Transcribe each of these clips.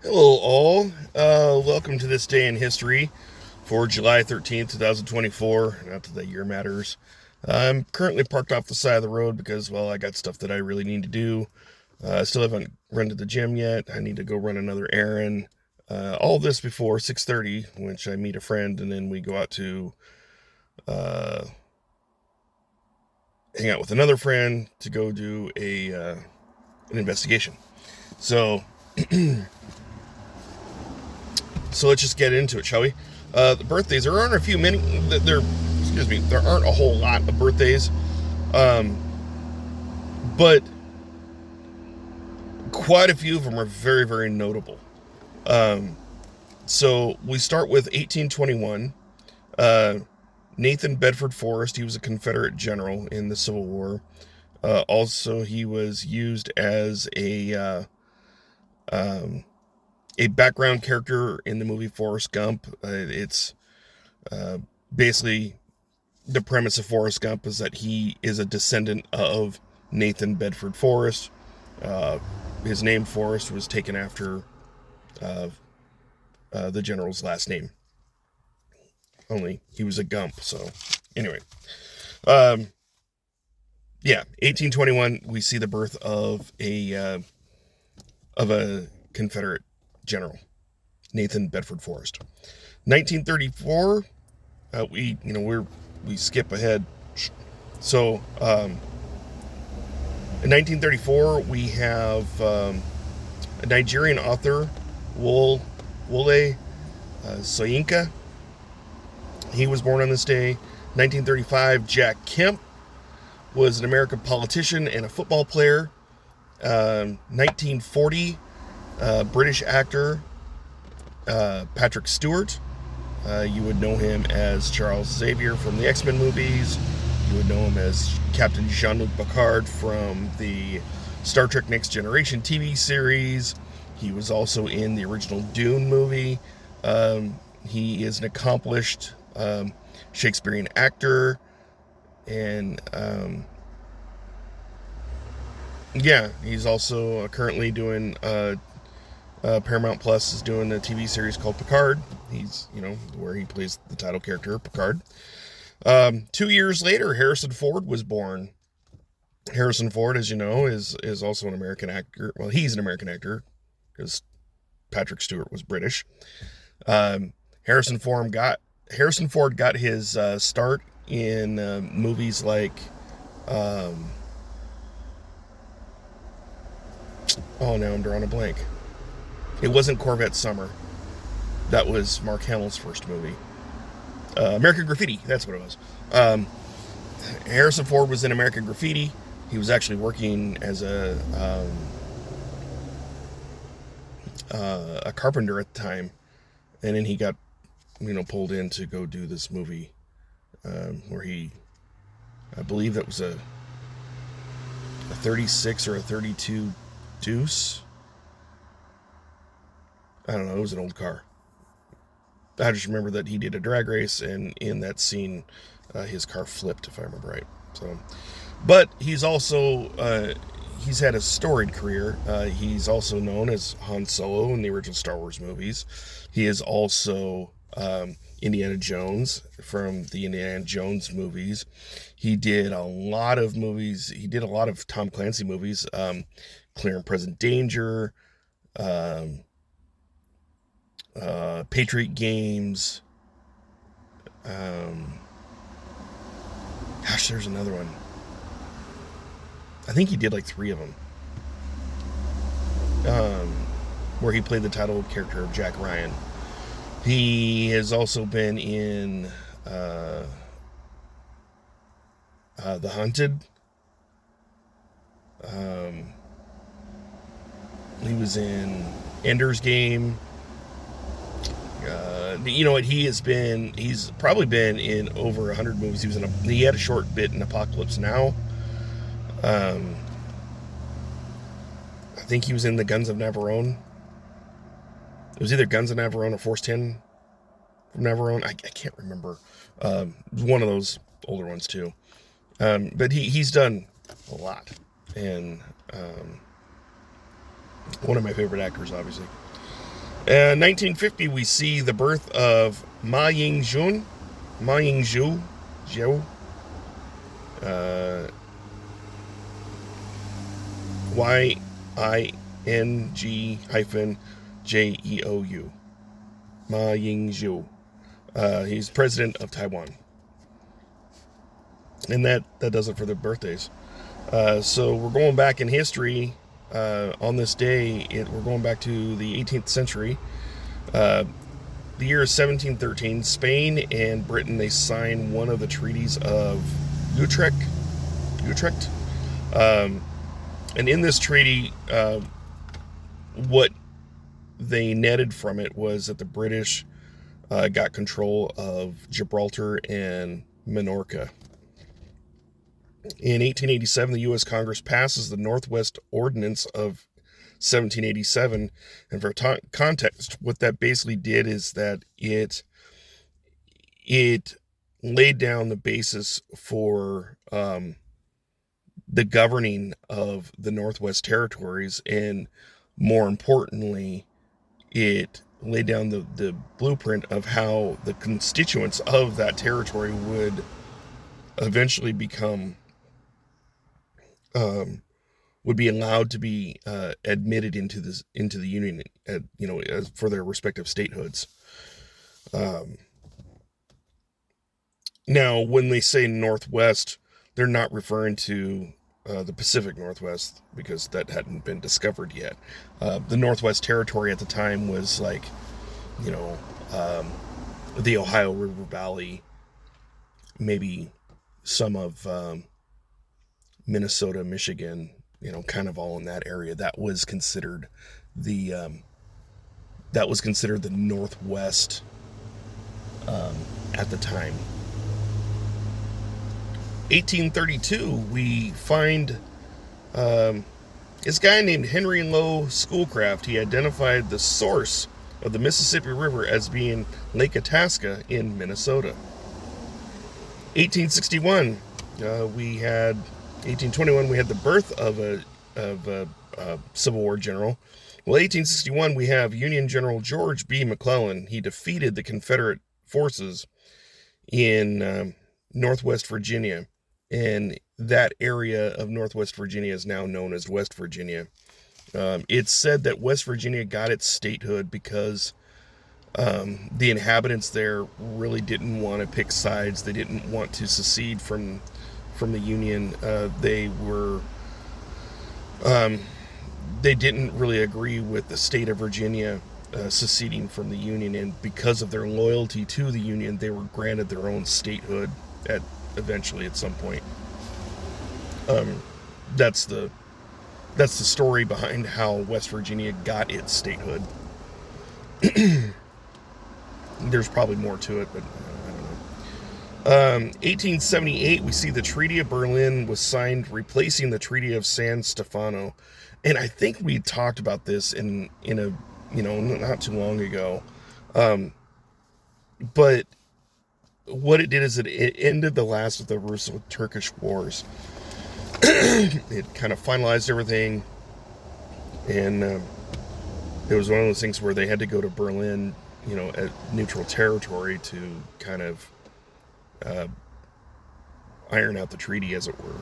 Hello, all. Welcome to this day in history for July 13th, 2024. Not that the year matters. I'm currently parked off the side of the road because, well, I got stuff that I really need to do. I still haven't run to the gym yet. I need to go run another errand. All this before 6:30, which I meet a friend, and then we go out to uh, hang out with another friend to go do an investigation. So, so let's just get into it, shall we? The birthdays. There aren't a few many. Excuse me. There aren't a whole lot of birthdays, um, but quite a few of them are very, very notable. Um, so we start with 1821. Uh, Nathan Bedford Forrest. He was a Confederate general in the Civil War. Also, he was used as um, a background character in the movie Forrest Gump. It's uh, basically the premise of Forrest Gump is that he is a descendant of Nathan Bedford Forrest. Uh, his name Forrest was taken after uh, the general's last name. Only he was a Gump. So anyway, um, yeah, 1821. We see the birth of a Confederate general, Nathan Bedford Forrest. 1934. We skip ahead. So in 1934, we have a Nigerian author, Wole Soyinka. He was born on this day. 1935, Jack Kemp was an American politician and a football player. 1940, British actor Patrick Stewart. You would know him as Charles Xavier from the X-Men movies. You would know him as Captain Jean-Luc Picard from the Star Trek Next Generation TV series. He was also in the original Dune movie. He is an accomplished Shakespearean actor. And he's also currently doing Paramount Plus is doing a TV series called Picard. He's, where he plays the title character, Picard. 2 years later, Harrison Ford was born. Harrison Ford, as you know, is also an American actor. Well, he's an American actor because Patrick Stewart was British. Harrison Ford got his start in movies like now I'm drawing a blank. It wasn't Corvette Summer. That was Mark Hamill's first movie. American Graffiti, that's what it was. Harrison Ford was in American Graffiti. He was actually working as a carpenter at the time, and then he got pulled in to go do this movie where I believe that was a 36 or a 32 Deuce. I don't know, it was an old car. I just remember that he did a drag race, and in that scene, his car flipped, if I remember right. So, but he's also he's had a storied career. He's also known as Han Solo in the original Star Wars movies. He is also Indiana Jones from the Indiana Jones movies. He did a lot of movies. He did a lot of Tom Clancy movies. Clear and Present Danger. Patriot Games. There's another one. I think he did like 3 of them. Where he played the title character of Jack Ryan. He has also been in The Hunted. He was in Ender's Game. You know what? He's probably been in over 100 movies. He had a short bit in Apocalypse Now. I think he was in the Guns of Navarone. It was either Guns of Navarone or Force 10 from Navarone. I can't remember. One of those older ones too. But he's done a lot, and one of my favorite actors, obviously. 1950, we see the birth of Ma Ying-jeou, Ma Ying-jeou, Jiu, uh, Y-I-N-G hyphen J-E-O-U, Ma Ying-jeou. He's president of Taiwan. And that does it for the birthdays. So we're going back in history. On this day, we're going back to the 18th century. The year is 1713. Spain and Britain, they sign one of the treaties of Utrecht. And in this treaty, what they netted from it was that the British got control of Gibraltar and Minorca. In 1887, the U.S. Congress passes the Northwest Ordinance of 1787, and for context, what that basically did is that it laid down the basis for the governing of the Northwest Territories, and more importantly, it laid down the blueprint of how the constituents of that territory would eventually become would be allowed to be admitted into the Union, for their respective statehoods. Now, when they say Northwest, they're not referring to the Pacific Northwest, because that hadn't been discovered yet. The Northwest Territory at the time was like, the Ohio River Valley, maybe some of Minnesota, Michigan, kind of all in that area. That was considered the Northwest at the time. 1832, we find this guy named Henry Lowe Schoolcraft. He identified the source of the Mississippi River as being Lake Itasca in Minnesota. 1861, 1821, we had the birth of a Civil War general. Well, 1861, we have Union General George B. McClellan. He defeated the Confederate forces in Northwest Virginia, and that area of Northwest Virginia is now known as West Virginia. It's said that West Virginia got its statehood because the inhabitants there really didn't want to pick sides. They didn't want to secede from the Union. They didn't really agree with the state of Virginia seceding from the Union, and because of their loyalty to the Union, they were granted their own statehood eventually at some point. That's the story behind how West Virginia got its statehood. There's probably more to it, but I don't know. 1878, we see the Treaty of Berlin was signed, replacing the Treaty of San Stefano. And I think we talked about this in a, not too long ago. But what it did is it ended the last of the Russo-Turkish wars. It kind of finalized everything. And it was one of those things where they had to go to Berlin, at neutral territory, to kind of iron out the treaty, as it were.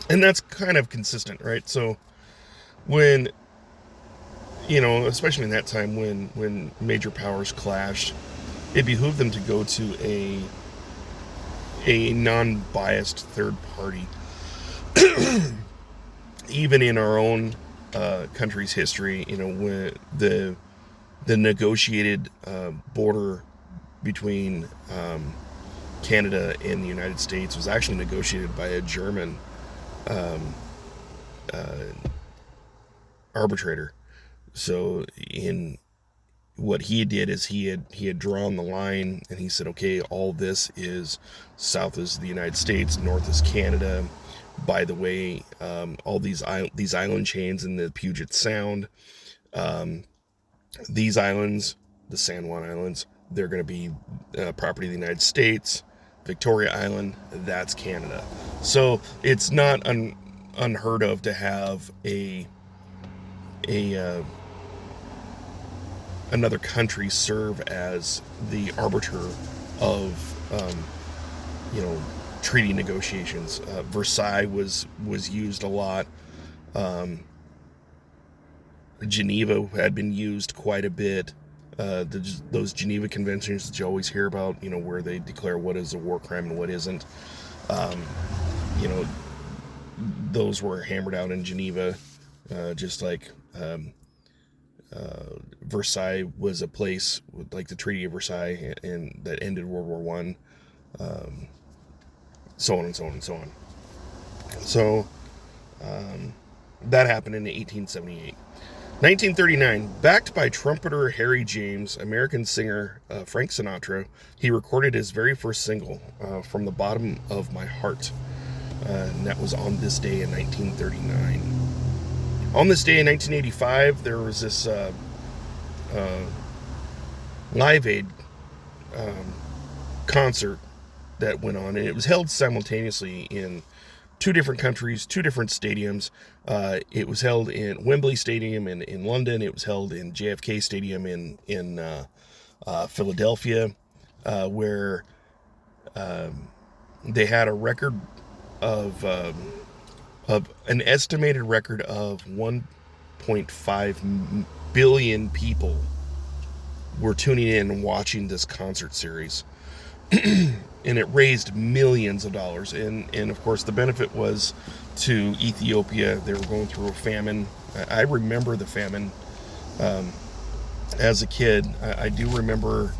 And that's kind of consistent, right? So when, especially in that time when major powers clashed, it behooved them to go to a non-biased third party. Even in our own country's history, when the negotiated border between Canada and the United States was actually negotiated by a German arbitrator. So in what he did is he had drawn the line, and he said, okay, all this is south is the United States, north is Canada. By the way, all these island chains in the Puget Sound, these islands, the San Juan Islands, they're going to be property of the United States. Victoria Island, that's Canada. So it's not unheard of to have a another country serve as the arbiter of treaty negotiations. Versailles was used a lot. Geneva had been used quite a bit. Those Geneva Conventions that you always hear about, where they declare what is a war crime and what isn't. You know, those were hammered out in Geneva, just like Versailles was a place, like the Treaty of Versailles, and that ended World War One. So on and so on and so on. So that happened in 1878. 1939, backed by trumpeter Harry James, American singer Frank Sinatra, he recorded his very first single, From the Bottom of My Heart, and that was On This Day in 1939. On this day in 1985, there was this Live Aid concert that went on, and it was held simultaneously in two different countries, two different stadiums. It was held in Wembley Stadium in London. It was held in JFK Stadium in Philadelphia, where they had a record of an estimated record of 1.5 billion people were tuning in and watching this concert series. And it raised millions of dollars. And of course, the benefit was to Ethiopia. They were going through a famine. I remember the famine as a kid. I do remember,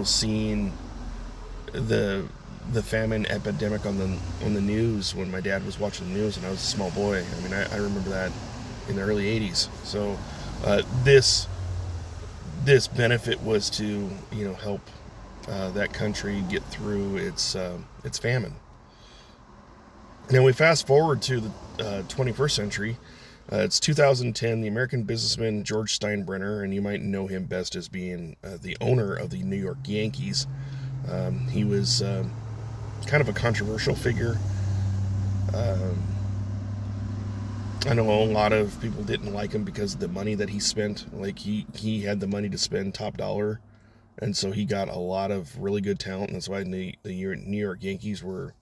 seeing the famine epidemic on the news when my dad was watching the news and I was a small boy. I mean, I remember that in the early 80s. So this benefit was to help that country get through its famine. Now we fast forward to the 21st century. It's 2010. The American businessman George Steinbrenner, and you might know him best as being the owner of the New York Yankees. He was kind of a controversial figure. I know a lot of people didn't like him because of the money that he spent. Like he had the money to spend top dollar. And so he got a lot of really good talent, and that's why the New York Yankees were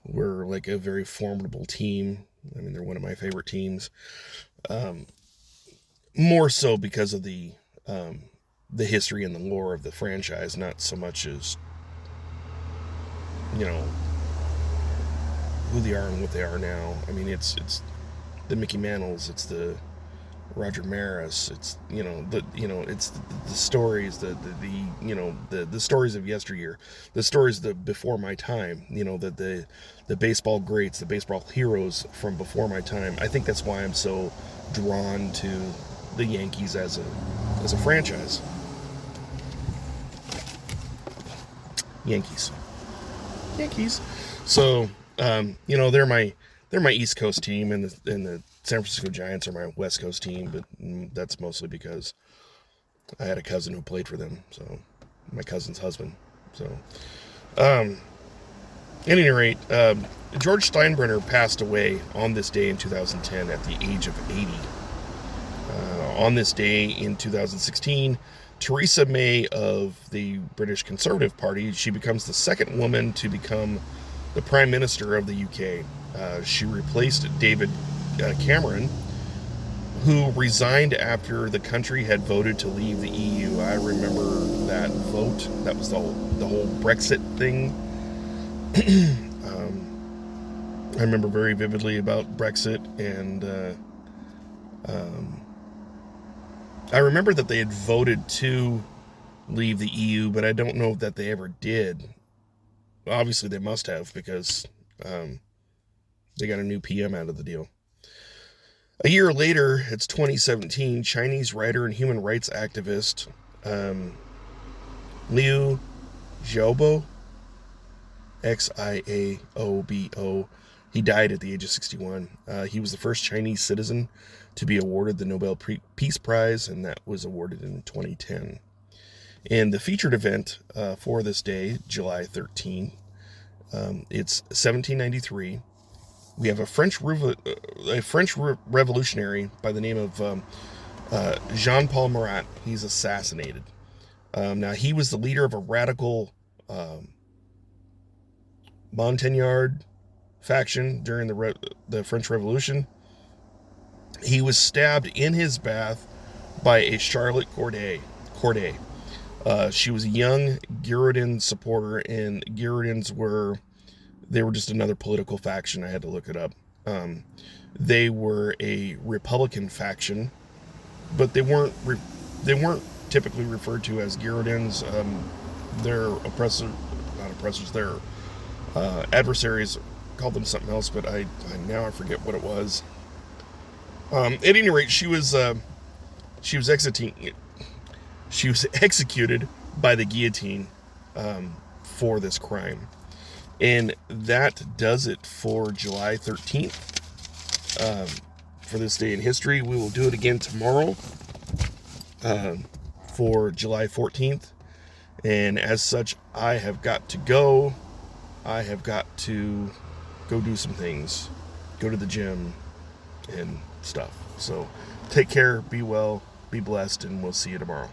like a very formidable team. I mean, they're one of my favorite teams. More so because of the history and the lore of the franchise, not so much as who they are and what they are now. I mean, it's the Mickey Mantles, it's the Roger Maris, it's it's the stories, the stories of yesteryear, the stories before my time, the baseball greats, the baseball heroes from before my time. I think that's why I'm so drawn to the Yankees as a franchise. Yankees. So they're my East Coast team, and the San Francisco Giants are my West Coast team, but that's mostly because I had a cousin who played for them, so my cousin's husband. So, at any rate, George Steinbrenner passed away on this day in 2010 at the age of 80. On this day in 2016, Theresa May of the British Conservative Party, she becomes the second woman to become the Prime Minister of the UK. She replaced David Cameron, who resigned after the country had voted to leave the EU. I remember that vote. That was the whole Brexit thing. I remember very vividly about Brexit, and I remember that they had voted to leave the EU, but I don't know that they ever did. Obviously, they must have, because they got a new PM out of the deal. A year later, it's 2017, Chinese writer and human rights activist Liu Xiaobo, Xiaobo, he died at the age of 61. He was the first Chinese citizen to be awarded the Nobel Peace Prize, and that was awarded in 2010. And the featured event for this day, July 13, it's 1793. We have a French revolutionary by the name of Jean-Paul Marat, he's assassinated. Now, he was the leader of a radical Montagnard faction during the French Revolution. He was stabbed in his bath by a Charlotte Corday. She was a young Girondin supporter, and Girondins were just another political faction. I had to look it up. They were a Republican faction, but they weren't typically referred to as Girondins. Their their adversaries called them something else, but I forget what it was. At any rate, she was executed by the guillotine for this crime. And that does it for July 13th. For this day in history. We will do it again tomorrow for July 14th. And as such, I have got to go. I have got to go do some things. Go to the gym and stuff. So take care, be well, be blessed, and we'll see you tomorrow.